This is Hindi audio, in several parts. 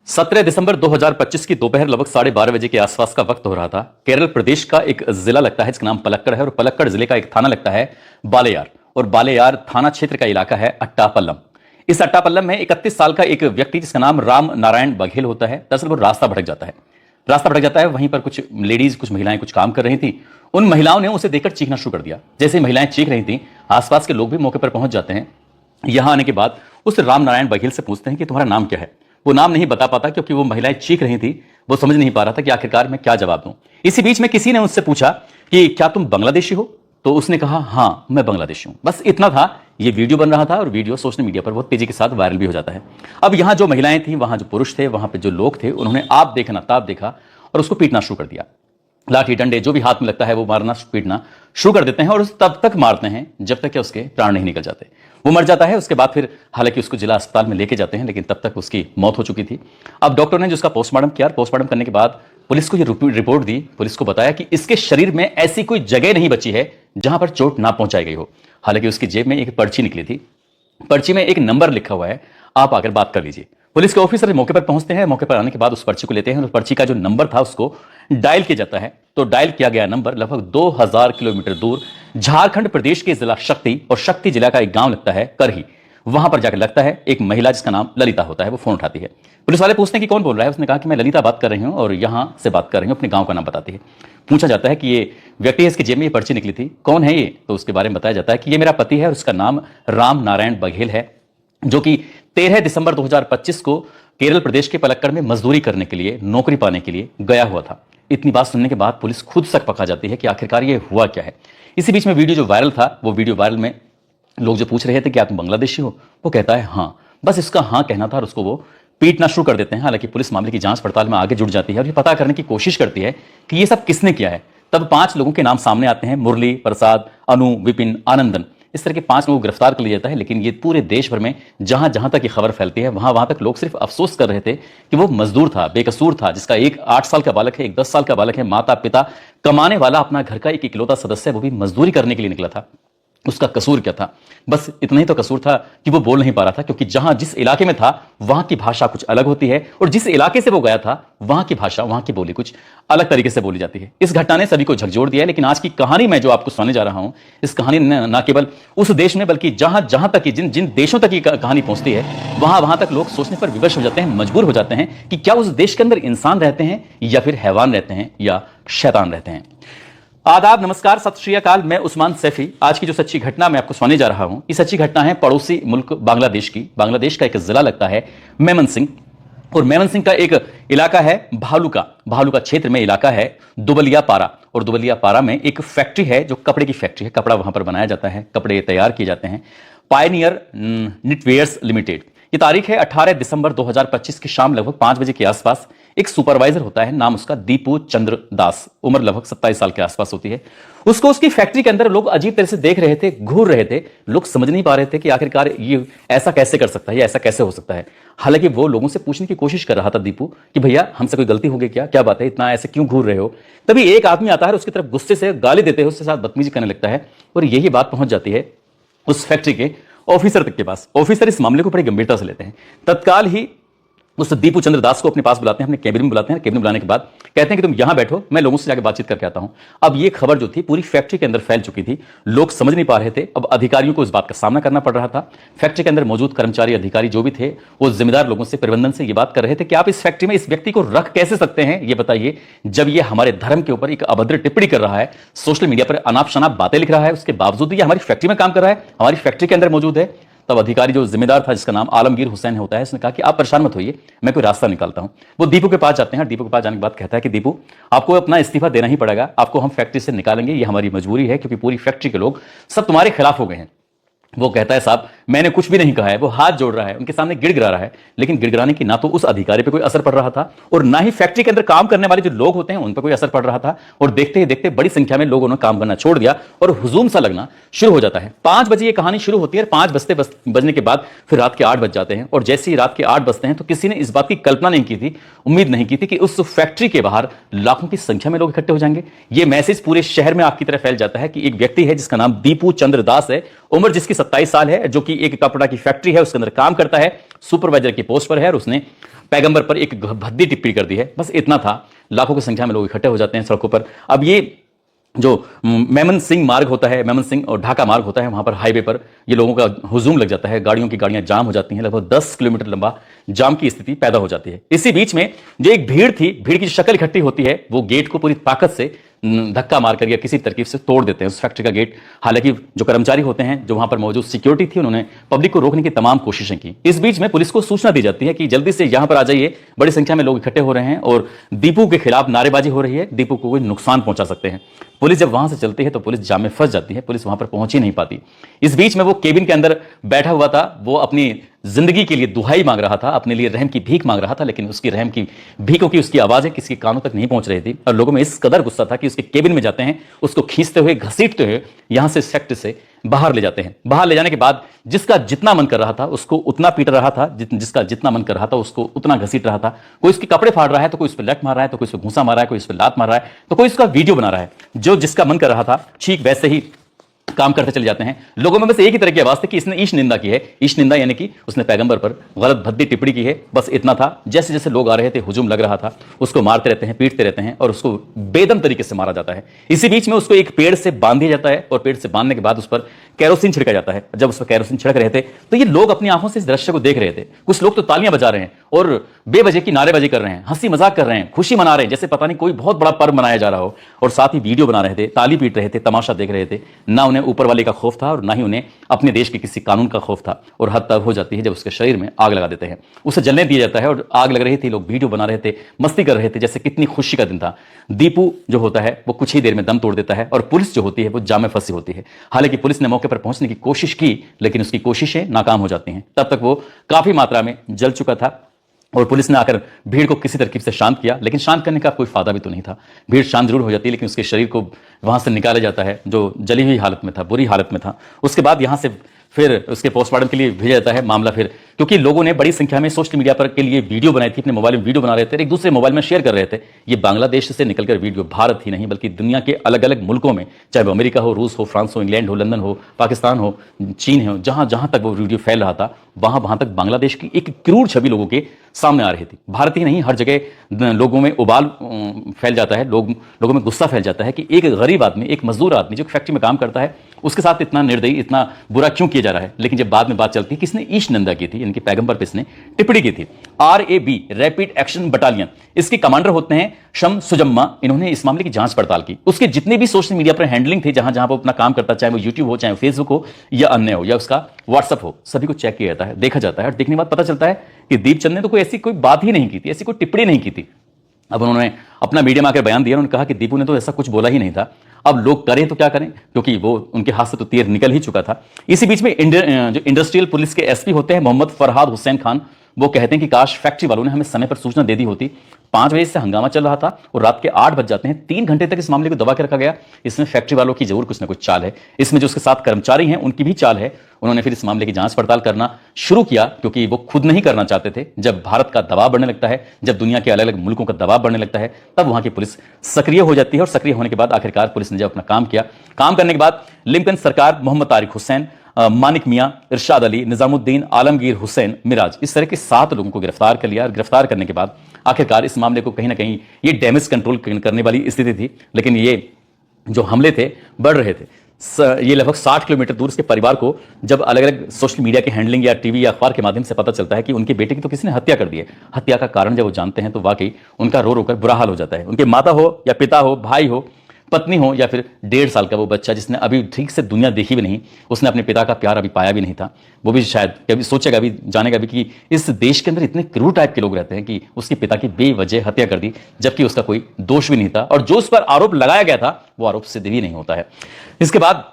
17 दिसंबर 2025 की दोपहर लगभग 12:30 बजे के आसपास का वक्त हो रहा था। केरल प्रदेश का एक जिला लगता है जिसका नाम पलक्कड़ है और पलक्कड़ जिले का एक थाना लगता है बालेयार और बालेयार थाना क्षेत्र का इलाका है अट्टापल्लम। इस अट्टापल्लम में 31 साल का एक व्यक्ति जिसका नाम राम नारायण बघेल होता है। दरअसल वो रास्ता भटक जाता है। वहीं पर कुछ लेडीज कुछ महिलाएं कुछ काम कर रही थी। उन महिलाओं ने उसे देखकर चीखना शुरू कर दिया। जैसे ही महिलाएं चीख रही थी आसपास के लोग भी मौके पर पहुंच जाते हैं। यहां आने के बाद उस राम नारायण बघेल से पूछते हैं कि तुम्हारा नाम क्या है। वो नाम नहीं बता पाता क्योंकि वो महिलाएं चीख रही थी। वो समझ नहीं पा रहा था कि आखिरकार मैं क्या जवाब दूं। इसी बीच में किसी ने उससे पूछा कि क्या तुम बांग्लादेशी हो, तो उसने कहा हां मैं बांग्लादेशी हूं। बस इतना था। ये वीडियो बन रहा था और वीडियो सोशल मीडिया पर बहुत तेजी के साथ वायरल भी हो जाता है। अब यहां जो महिलाएं थी, वहां जो पुरुष थे, वहां पे जो लोग थे, उन्होंने आप देखना ताप देखा और उसको पीटना शुरू कर दिया। लाठी डंडे जो भी हाथ में लगता है वो मारना पीटना शुरू कर देते हैं और उसे तब तक मारते हैं जब तक कि उसके प्राण नहीं निकल जाते। वो मर जाता है। उसके बाद फिर हालांकि उसको जिला अस्पताल में लेके जाते हैं, लेकिन तब तक उसकी मौत हो चुकी थी। अब डॉक्टर ने जो उसका पोस्टमार्टम किया, पोस्टमार्टम करने के बाद पुलिस को ये रिपोर्ट दी। पुलिस को बताया कि इसके शरीर में ऐसी कोई जगह नहीं बची है जहां पर चोट ना पहुंचाई गई हो। हालांकि उसकी जेब में एक पर्ची निकली थी। पर्ची में एक नंबर लिखा हुआ है, आप आकर बात कर लीजिए। पुलिस के ऑफिसर मौके पर पहुंचते हैं। मौके पर आने के बाद उस पर्ची को लेते हैं और पर्ची का जो नंबर था उसको डायल किया जाता है। तो डायल किया गया नंबर लगभग 2000 किलोमीटर दूर झारखंड प्रदेश के जिला शक्ति और शक्ति जिला का एक गांव लगता है करही। वहां पर जाकर लगता है एक महिला जिसका नाम ललिता होता है। वो फोन उठाती है। पुलिस वाले पूछते हैं कि कौन बोल रहा है। उसने कहा कि मैं ललिता बात कर रही हूं और यहां से बात कर रही हूं। अपने गांव का नाम बताती है। पूछा जाता है कि ये व्यक्ति है, इसके जेब में ये पर्ची निकली थी, कौन है ये। तो उसके बारे में बताया जाता है कि ये मेरा पति है और उसका नाम राम नारायण बघेल है, जो कि 13 दिसंबर 2025 को केरल प्रदेश के पलक्कड़ में मजदूरी करने के लिए, नौकरी पाने के लिए गया हुआ था। इतनी बात सुनने के बाद पुलिस खुद सक पका जाती है कि आखिरकार ये हुआ क्या है। इसी बीच में वीडियो जो वायरल था, वो वीडियो वायरल में लोग जो पूछ रहे थे कि आप बांग्लादेशी हो, वो कहता है हाँ। बस इसका हाँ कहना था और उसको वो पीटना शुरू कर देते हैं। हालांकि पुलिस मामले की जांच पड़ताल में आगे जुड़ जाती है और ये पता करने की कोशिश करती है कि ये सब किसने किया है। तब 5 लोगों के नाम सामने आते हैं, मुरली, प्रसाद, अनु, विपिन, आनंदन। इस तरह के 5 लोगों को गिरफ्तार कर लिया जाता है। लेकिन ये पूरे देश भर में जहां जहां तक ये खबर फैलती है, वहां वहां तक लोग सिर्फ अफसोस कर रहे थे कि वो मजदूर था, बेकसूर था, जिसका एक 8 साल का बालक है, एक 10 साल का बालक है, माता पिता कमाने वाला अपना घर का एक इकलौता सदस्य है, वो भी मजदूरी करने के लिए निकला था। उसका कसूर क्या था? बस इतना ही तो कसूर था कि वो बोल नहीं पा रहा था, क्योंकि जहां जिस इलाके में था वहां की भाषा कुछ अलग होती है और जिस इलाके से वो गया था वहां की भाषा, वहां की बोली कुछ अलग तरीके से बोली जाती है। इस घटना ने सभी को झकझोर दिया है। लेकिन आज की कहानी मैं जो आपको सुनाने जा रहा हूं, इस कहानी ने न केवल उस देश में बल्कि जहां जहां तक जिन जिन देशों तक ये कहानी पहुंचती है, वहां वहां तक लोग सोचने पर विवश हो जाते हैं, मजबूर हो जाते हैं कि क्या उस देश के अंदर इंसान रहते हैं या फिर हैवान रहते हैं या शैतान रहते हैं। आदाब, नमस्कार, सत श्री अकाल। मैं उस्मान सैफी। आज की जो सच्ची घटना मैं आपको सुनाने जा रहा हूं, ये सच्ची घटना है पड़ोसी मुल्क बांग्लादेश की। बांग्लादेश का एक जिला लगता है मेमनसिंह और मेमनसिंह का एक इलाका है भालुका क्षेत्र में इलाका है दुबलियापारा। और दुबलियापारा में एक फैक्ट्री है जो कपड़े की फैक्ट्री है। कपड़ा वहां पर बनाया जाता है, कपड़े तैयार किए जाते हैं। Pioneer Knitwears Limited. ये तारीख है 18 दिसंबर 2025 की शाम लगभग 5 बजे के आसपास। एक सुपरवाइजर होता है, नाम उसका दीपू चंद्र दास, उम्र लगभग 27 साल के आसपास होती है। उसको उसकी फैक्ट्री के अंदर लोग अजीब तरह से देख रहे थे, घूर रहे थे। लोग समझ नहीं पा रहे थे कि आखिरकार ये ऐसा कैसे कर सकता है, ये ऐसा कैसे हो सकता है। हालांकि वो लोगों से पूछने की कोशिश कर रहा था दीपू कि भैया हमसे कोई गलती हो गई क्या बात है, इतना ऐसे क्यों घूर रहे हो। तभी एक आदमी आता है, उसकी तरफ गुस्से से गाली देते हुए उसके साथ बदतमीजी करने लगता है और यही बात पहुंच जाती है उस फैक्ट्री के ऑफिसर तक के पास। ऑफिसर इस मामले को बड़ी गंभीरता से लेते हैं। तत्काल ही उस दीपू चंद्र दास को अपने पास बुलाते हैं, अपने कैबिन में बुलाते हैं। कैबिन में बुलाने के बाद कहते हैं कि तुम यहां बैठो, मैं लोगों से जाकर बातचीत करके आता हूं। अब ये खबर जो थी पूरी फैक्ट्री के अंदर फैल चुकी थी। लोग समझ नहीं पा रहे थे। अब अधिकारियों को इस बात का सामना करना पड़ रहा था। फैक्ट्री के अंदर मौजूद कर्मचारी, अधिकारी जो भी थे, वो जिम्मेदार लोगों से, प्रबंधन से ये बात कर रहे थे कि आप इस फैक्ट्री में इस व्यक्ति को रख कैसे सकते हैं, ये बताइए, जब ये हमारे धर्म के ऊपर एक अभद्र टिप्पणी कर रहा है, सोशल मीडिया पर अनाप शनाप बातें लिख रहा है, उसके बावजूद ये हमारी फैक्ट्री में काम कर रहा है, हमारी फैक्ट्री के अंदर मौजूद है। तब अधिकारी जो जिम्मेदार था, जिसका नाम आलमगीर हुसैन होता है, उसने कहा कि आप परेशान मत होइए, मैं कोई रास्ता निकालता हूं। वो दीपू के पास जाते हैं। दीपू के पास जाने के बाद कहता है कि दीपू, आपको अपना इस्तीफा देना ही पड़ेगा, आपको हम फैक्ट्री से निकालेंगे, ये हमारी मजबूरी है, क्योंकि पूरी फैक्ट्री के लोग सब तुम्हारे खिलाफ हो गए हैं। वो कहता है साहब मैंने कुछ भी नहीं कहा है। वो हाथ जोड़ रहा है, उनके सामने गिड़गिड़ा रहा है। लेकिन गिड़गिड़ाने की ना तो उस अधिकारी पे कोई असर पड़ रहा था और ना ही फैक्ट्री के अंदर काम करने वाले जो लोग होते हैं उन पर कोई असर पड़ रहा था। और देखते ही देखते बड़ी संख्या में लोगों ने काम करना छोड़ दिया और हुजूम सा लगना शुरू हो जाता है। 5 बजे ये कहानी शुरू होती है। 5 बजने के बाद फिर रात के 8 बज जाते हैं और जैसे ही रात के 8 बजते हैं तो किसी ने इस बात की कल्पना नहीं की थी, उम्मीद नहीं की थी कि उस फैक्ट्री के बाहर लाखों की संख्या में लोग इकट्ठे हो जाएंगे। ये मैसेज पूरे शहर में आपकी तरह फैल जाता है कि एक व्यक्ति है जिसका नाम दीपू चंद्र दास है, उम्र जिसकी 27 साल है, जो कि एक कपड़ा की फैक्ट्री है उसके अंदर काम करता है, सुपरवाइजर की पोस्ट पर है और उसने पैगंबर पर एक भद्दी टिप्पणी कर दी है। बस इतना था। लाखों की संख्या में लोग इकट्ठे हो जाते हैं सड़कों पर। अब ये जो मेमन सिंह मार्ग होता है, मेमन सिंह और ढाका मार्ग होता है, वहां पर हाईवे पर ये लोगों का हुजूम लग जाता है, गाड़ियां जाम हो जाती हैं, लगभग 10 किलोमीटर लंबा जाम की स्थिति पैदा हो जाती है। इसी बीच में जो एक भीड़ थी, भीड़ की शक्ल इकट्ठी होती है, वो गेट को पूरी ताकत से धक्का मारकर या किसी तरकीब से तोड़ देते हैं उस फैक्ट्री का गेट। हालांकि जो कर्मचारी होते हैं, जो वहां पर मौजूद सिक्योरिटी थी, उन्होंने पब्लिक को रोकने की तमाम कोशिशें की। इस बीच में पुलिस को सूचना दी जाती है कि जल्दी से यहां पर आ जाइए, बड़ी संख्या में लोग इकट्ठे हो रहे हैं और दीपू के खिलाफ नारेबाजी हो रही है, दीपू को कोई नुकसान पहुंचा सकते हैं। पुलिस जब वहां से चलती है तो पुलिस जाम में फंस जाती है, पुलिस वहां पर पहुंच ही नहीं पाती। इस बीच में वो केबिन के अंदर बैठा हुआ था, वो अपनी जिंदगी के लिए दुहाई मांग रहा था, अपने लिए रहम की भीख मांग रहा था, लेकिन उसकी रहम की भीखों की उसकी आवाजें किसी कानों तक नहीं पहुंच रही थी और लोगों में इस कदर गुस्सा था कि उसके केबिन में जाते हैं, उसको खींचते हुए घसीटते हुए यहां से सेक्टर से बाहर ले जाते हैं। बाहर ले जाने के बाद जिसका जितना मन कर रहा था उसको उतना पीट रहा था, जिसका जितना मन कर रहा था उसको उतना घसीट रहा था। कोई उसके कपड़े फाड़ रहा है तो कोई उस पर लट मार रहा है, तो कोई उस पर घूंसा मार रहा है, कोई उस पर लात मार रहा है, तो कोई उसका वीडियो बना रहा है। जो जिसका मन कर रहा था ठीक वैसे ही काम करते चले जाते हैं। लोगों में बस एक ही तरह की आवाज थी कि इसने ईश निंदा की है। ईश निंदा यानी कि उसने पैगंबर पर गलत भद्दी टिप्पणी की है, बस इतना था। जैसे जैसे लोग आ रहे थे, हुजूम लग रहा था, उसको मारते रहते हैं, पीटते रहते हैं और उसको बेदम तरीके से मारा जाता है। इसी बीच में उसको एक पेड़ से बांध दिया जाता है और पेड़ से बांधने के बाद उस पर कैरोसिन छिड़का जाता है। जब उस पर कैरोसिन छिड़क रहे थे तो ये लोग अपनी आंखों से इस दृश्य को देख रहे थे। कुछ लोग तो तालियां बजा रहे हैं और बेवजह की नारेबाजी कर रहे हैं, हंसी मजाक कर रहे हैं, खुशी मना रहे हैं, जैसे पता नहीं कोई बहुत बड़ा पर्व मनाया जा रहा हो, और साथ ही वीडियो बना रहे थे, ताली पीट रहे थे, तमाशा देख रहे थे। ना उन्हें ऊपर वाले का खौफ था और ना ही उन्हें अपने देश के किसी कानून का खौफ था। और हद तब हो जाती है जब उसके शरीर में आग लगा देते हैं, उसे जलने दिया जाता है और आग लग रही थी, लोग वीडियो बना रहे थे, मस्ती कर रहे थे, जैसे कितनी खुशी का दिन था। दीपू जो होता है वो कुछ ही देर में दम तोड़ देता है और पुलिस जो होती है वो जाम में फंसी होती है। हालांकि पुलिस ने मौके पर पहुंचने की कोशिश की, लेकिन उसकी कोशिशें नाकाम हो जाती हैं। तब तक वो काफी मात्रा में जल चुका था और पुलिस ने आकर भीड़ को किसी तरकीब से शांत किया, लेकिन शांत करने का कोई फायदा भी तो नहीं था। भीड़ शांत जरूर हो जाती है, लेकिन उसके शरीर को वहां से निकाला जाता है जो जली हुई हालत में था, बुरी हालत में था। उसके बाद यहां से फिर उसके पोस्टमार्टम के लिए भेजा जाता है मामला। फिर क्योंकि लोगों ने बड़ी संख्या में सोशल मीडिया पर के लिए वीडियो बनाई थी, अपने मोबाइल में वीडियो बना रहे थे, एक दूसरे मोबाइल में शेयर कर रहे थे। ये बांग्लादेश से निकलकर वीडियो भारत ही नहीं बल्कि दुनिया के अलग अलग मुल्कों में, चाहे वो अमेरिका हो, रूस हो, फ्रांस हो, इंग्लैंड हो, लंदन हो, पाकिस्तान हो, चीन हो, जहां जहां तक वो वीडियो फैल रहा था वहां तक बांग्लादेश की एक क्रूर छवि लोगों के सामने आ रही थी। भारत ही नहीं, हर जगह लोगों में उबाल फैल जाता है, लोगों में गुस्सा फैल जाता है कि एक गरीब आदमी, एक मजदूर आदमी जो फैक्ट्री में काम करता है, उसके साथ इतना निर्दयी, इतना बुरा क्यों किया जा रहा है। लेकिन जब बाद में बात चलती है कि इसने ईश निंदा की थी, इनके पैगंबर पर इसने टिप्पणी की थी। RAB रैपिड एक्शन बटालियन, इसके कमांडर होते हैं शम सुजम्मा। इन्होंने इस मामले की जांच पड़ताल की। उसके जितने भी सोशल मीडिया पर हैंडलिंग थे, जहां जहां वो अपना काम करता, चाहे वो यूट्यूब हो, चाहे फेसबुक हो, या अन्य हो, या उसका व्हाट्सअप हो, सभी को चेक किया जाता है, देखा जाता है। और देखने के बाद पता चलता है कि दीपचंद ने तो कोई ऐसी कोई बात ही नहीं की थी, ऐसी कोई टिप्पणी नहीं की थी। अब उन्होंने अपना मीडिया में आकर बयान दिया, उन्होंने कहा कि दीपू ने तो ऐसा कुछ बोला ही नहीं था। अब लोग करें तो क्या करें, क्योंकि वो उनके हाथ से तो तीर निकल ही चुका था। इसी बीच में जो इंडस्ट्रियल पुलिस के SP होते हैं मोहम्मद फरहाद हुसैन खान, वो कहते हैं कि काश फैक्ट्री वालों ने हमें समय पर सूचना दे दी होती। 5 बजे से हंगामा चल रहा था और रात के 8 बज जाते हैं, 3 घंटे तक इस मामले को दबा के रखा गया। इसमें फैक्ट्री वालों की जरूर कुछ ना कुछ चाल है, इसमें जो उसके साथ कर्मचारी हैं उनकी भी चाल है। उन्होंने फिर इस मामले की जांच पड़ताल करना शुरू किया, क्योंकि वो खुद नहीं करना चाहते थे। जब भारत का दबाव बढ़ने लगता है, जब दुनिया के अलग अलग मुल्कों का दबाव बढ़ने लगता है, तब वहां की पुलिस सक्रिय हो जाती है। और सक्रिय होने के बाद आखिरकार पुलिस ने जब अपना काम किया, काम करने के बाद लिंकन सरकार, मोहम्मद तारिक हुसैन, मानिक मियां, इरशाद अली, निजामुद्दीन, आलमगीर हुसैन, मिराज, इस तरह के 7 लोगों को गिरफ्तार कर लिया। और गिरफ्तार करने के बाद आखिरकार इस मामले को कहीं ना कहीं ये डैमेज कंट्रोल करने वाली स्थिति थी, लेकिन ये जो हमले थे बढ़ रहे थे। ये लगभग 60 किलोमीटर दूर उसके परिवार को जब अलग अलग सोशल मीडिया की हैंडलिंग या टीवी या अखबार के माध्यम से पता चलता है कि उनके बेटे की तो किसी ने हत्या कर दी है, हत्या का कारण जब वो जानते हैं तो वाकई उनका रो रो कर बुरा हाल हो जाता है। उनके माता हो या पिता हो, भाई हो, पत्नी हो, या फिर 1.5 साल का वो बच्चा जिसने अभी ठीक से दुनिया देखी भी नहीं, उसने अपने पिता का प्यार अभी पाया भी नहीं था, वो भी शायद कभी सोचेगा भी, जानेगा भी कि इस देश के अंदर इतने क्रूर टाइप के लोग रहते हैं कि उसके पिता की बेवजह हत्या कर दी, जबकि उसका कोई दोष भी नहीं था और जो उस पर आरोप लगाया गया था वो आरोप सिद्ध भी नहीं होता है। इसके बाद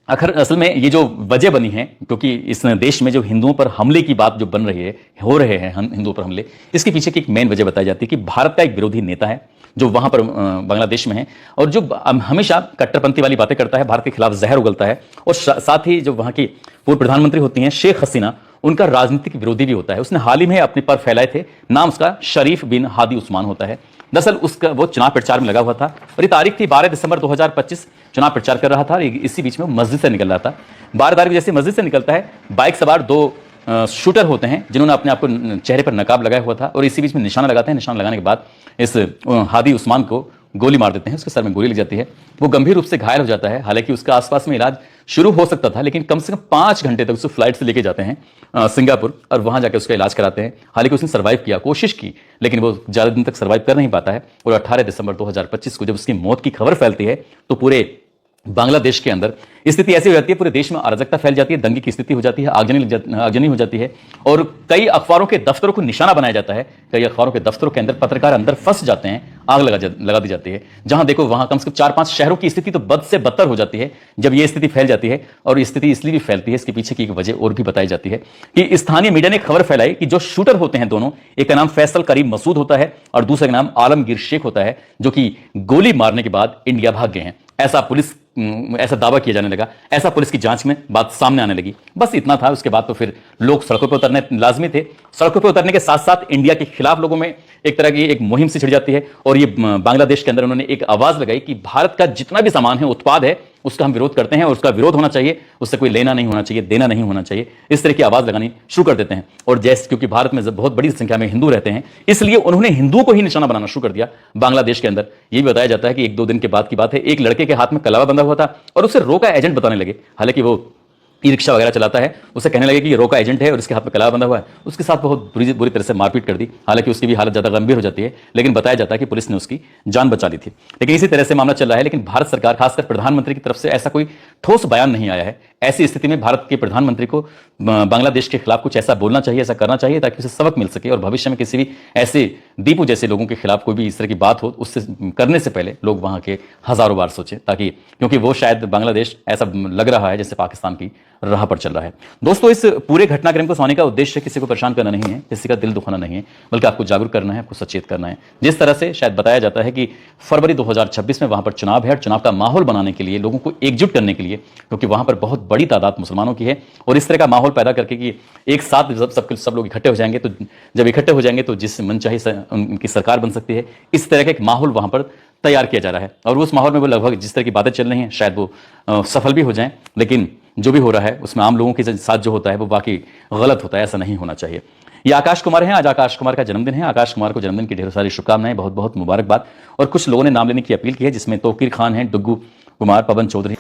असल में ये जो वजह बनी है, क्योंकि इस देश में जो हिंदुओं पर हमले की बात जो बन रही है, हो रहे हैं हिंदुओं पर हमले, इसके पीछे की एक मेन वजह बताई जाती है कि भारत का एक विरोधी नेता है जो वहां पर बांग्लादेश में है और जो हमेशा कट्टरपंथी वाली बातें करता है, भारत के खिलाफ जहर उगलता है। और साथ ही जो वहां की पूर्व प्रधानमंत्री होती हैं शेख हसीना, उनका राजनीतिक विरोधी भी होता है। उसने हाल ही में अपने पर फैलाए थे, नाम उसका शरीफ बिन हादी उस्मान होता है। दरअसल उसका वो चुनाव प्रचार में लगा हुआ था और ये तारीख थी 12 दिसंबर 2025, चुनाव प्रचार कर रहा था। इसी बीच में मस्जिद से निकल रहा था। 12 तारीख जैसे मस्जिद से निकलता है, बाइक सवार 2 शूटर होते हैं जिन्होंने अपने आप को चेहरे पर नकाब लगाया हुआ था और इसी बीच में निशाना लगाते हैं। निशाना लगाने के बाद इस हादी उस्मान को गोली मार देते हैं, उसके सर में गोली लग जाती है, वो गंभीर रूप से घायल हो जाता है। हालांकि उसका आसपास में इलाज शुरू हो सकता था, लेकिन कम से कम 5 घंटे तक उसको फ्लाइट से लेके जाते हैं सिंगापुर और वहां जाकर उसका इलाज कराते हैं। हालांकि उसने सर्वाइव किया, कोशिश की, लेकिन वो ज्यादा दिन तक सर्वाइव कर नहीं पाता है और 18 दिसंबर 2025 को जब उसकी मौत की खबर फैलती है तो पूरे बांग्लादेश के अंदर स्थिति ऐसी हो जाती है, पूरे देश में अराजकता फैल जाती है, दंगे की स्थिति हो जाती है, आगजनी हो जाती है और कई अखबारों के दफ्तरों को निशाना बनाया जाता है। कई अखबारों के दफ्तरों के अंदर पत्रकार अंदर फंस जाते हैं, आग लगा दी जाती है। जहां देखो वहां कम से कम 4-5 शहरों की स्थिति तो बद से बदतर हो जाती है जब यह स्थिति फैल जाती है। और स्थिति इसलिए भी फैलती है, इसके पीछे की एक वजह और भी बताई जाती है कि स्थानीय मीडिया ने खबर फैलाई कि जो शूटर होते हैं दोनों, एक का नाम फैसल करीम मसूद होता है और दूसरे का नाम आलमगीर शेख होता है, जो कि गोली मारने के बाद इंडिया भाग गए हैं। ऐसा दावा किया जाने लगा, ऐसा पुलिस की जांच में बात सामने आने लगी। बस इतना था। उसके बाद तो फिर लोग सड़कों पर उतरने लाजमी थे। सड़कों पर उतरने के साथ साथ इंडिया के खिलाफ लोगों में एक तरह की एक मुहिम सी छिड़ जाती है और ये बांग्लादेश के अंदर उन्होंने एक आवाज लगाई कि भारत का जितना भी सामान है, उत्पाद है, उसका हम विरोध करते हैं और उसका विरोध होना चाहिए, उससे कोई लेना नहीं होना चाहिए, देना नहीं होना चाहिए। इस तरह की आवाज लगानी शुरू कर देते हैं। और जैसे क्योंकि भारत में बहुत बड़ी संख्या में हिंदू रहते हैं, इसलिए उन्होंने हिंदुओं को ही निशाना बनाना शुरू कर दिया बांग्लादेश के अंदर। यह भी बताया जाता है कि 1-2 दिन के बाद की बात है, एक लड़के के हाथ में कलावा बंधा हुआ था और उसे रो का एजेंट बताने लगे। हालांकि वो ई रिक्शा वगैरह चलाता है, उसे कहने लगे कि ये रो का एजेंट है और इसके हाथ में कलावा बंधा हुआ है। उसके साथ बहुत बुरी तरह से मारपीट कर दी। हालांकि उसकी भी हालत ज्यादा गंभीर हो जाती है, लेकिन बताया जाता है कि पुलिस ने उसकी जान बचा ली थी। लेकिन इसी तरह से मामला चल रहा है। लेकिन भारत सरकार, खासकर प्रधानमंत्री की तरफ से ऐसा कोई ठोस बयान नहीं आया है। ऐसी स्थिति में भारत के प्रधानमंत्री को बांग्लादेश के खिलाफ कुछ ऐसा बोलना चाहिए, ऐसा करना चाहिए ताकि उसे सबक मिल सके और भविष्य में किसी भी ऐसे दीपू जैसे लोगों के खिलाफ कोई भी इस तरह की बात हो, उससे करने से पहले लोग वहां के हजारों बार सोचें, ताकि क्योंकि वो शायद बांग्लादेश ऐसा लग रहा है जैसे पाकिस्तान की राह पर चल रहा है। दोस्तों, इस पूरे घटनाक्रम को सुनाने का उद्देश्य किसी को परेशान करना नहीं है, किसी का दिल दुखाना नहीं है, बल्कि आपको जागरूक करना है, आपको सचेत करना है। जिस तरह से शायद बताया जाता है कि फरवरी 2026 में वहां पर चुनाव है और चुनाव का माहौल बनाने के लिए, लोगों को एकजुट करने के लिए, क्योंकि वहां पर बहुत बड़ी तादाद मुसलमानों की है और इस तरह का माहौल पैदा करके कि एक साथ सब लोग इकट्ठे हो जाएंगे, तो जब इकट्ठे हो जाएंगे तो जिस मनचाही उनकी सरकार बन सकती है, इस तरह का एक माहौल वहां पर तैयार किया जा रहा है। और उस माहौल में वो लगभग जिस तरह की बातें चल रही हैं शायद वो सफल भी हो जाएं, लेकिन जो भी हो रहा है उसमें आम लोगों के साथ जो होता है वो बाकी गलत होता है। ऐसा नहीं होना चाहिए। ये आकाश कुमार हैं, आज आकाश कुमार का जन्मदिन है। आकाश कुमार को जन्मदिन की ढेर सारी शुभकामनाएं, बहुत बहुत मुबारकबाद। और कुछ लोगों ने नाम लेने की अपील की है, जिसमें तौकीर खान है, डुग्गू कुमार, पवन चौधरी।